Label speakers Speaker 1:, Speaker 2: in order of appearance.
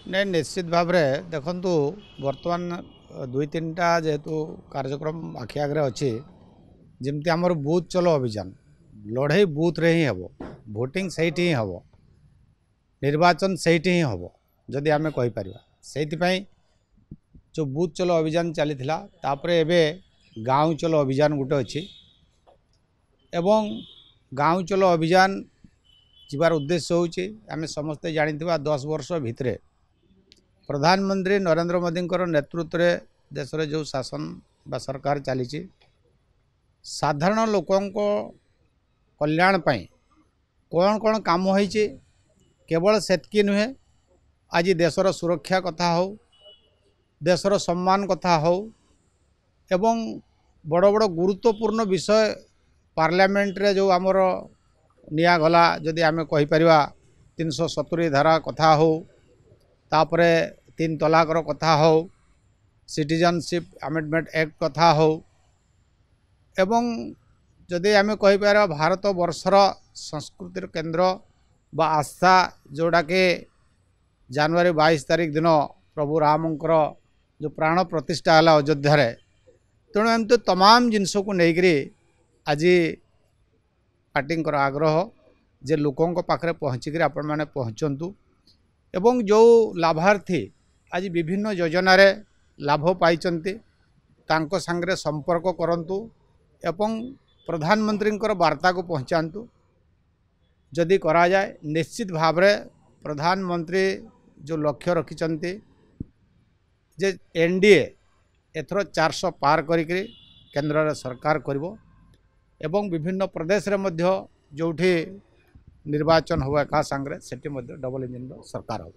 Speaker 1: नहीं निश्चित भाव में देखु बर्तमान दुई तीन टा जेहेतु कार्यक्रम आखि आगे अच्छी जमती आमर बूथ चलो अभियान लड़े बूथ रे ही हम भोटिंग से ही हम निर्वाचन से ही हम जदि आम कहीपर से जो बूथ चलो अभियान चली एबे गाँव चलो अभियान गोटे अच्छी एवं गाँव चलो अभियान जीवार उद्देश्य होची आम समस्ते जानी 10 वर्ष भितरे प्रधानमंत्री नरेंद्र मोदी नेतृत्व में देश में जो शासन बा सरकार चली साधारण लोकों कल्याण पाई कौन कौन काम होईची केवल सेतकी नुहे आज देशर सुरक्षा कथा हो देशर सम्मान कथा हो एवं बड़ बड़ गुरुत्वपूर्ण विषय पार्लियामेंट रे जो आमर निया गला जदि आम कहीपर 370 धारा कथा हो तापरे 3 तलाकर कथा हो सिटीजनशिप अमेंडमेंट एक्ट कथा हो एवं जदि आम कहीपर भारत वर्षर संस्कृतिर केंद्र बा आस्था जोड़ा के जनवरी 22 तारीख दिन प्रभु रामंकर जो प्राण प्रतिष्ठा है अयोध्या रे तेणु एमती तमाम जिनस को लेकर आज पार्टी आग्रह जे लोकों पाखे पहुँचिक आपण मैंने पहुँचतु एवं जो लाभार्थी आज विभिन्न योजना रे लाभ पाई सांगे संपर्क करंतु एवं प्रधानमंत्री वार्ता को पहुँचातु जदि करा जाए निश्चित भाव में प्रधानमंत्री जो लक्ष्य रखिंट जे एनडीए एथर 400 पार करिक केंद्र रे सरकार करिवो एवं विभिन्न प्रदेश रे मध्य जोठी निर्वाचन हुआ का सांगे सेठी मध्य डबल इंजन सरकार हो।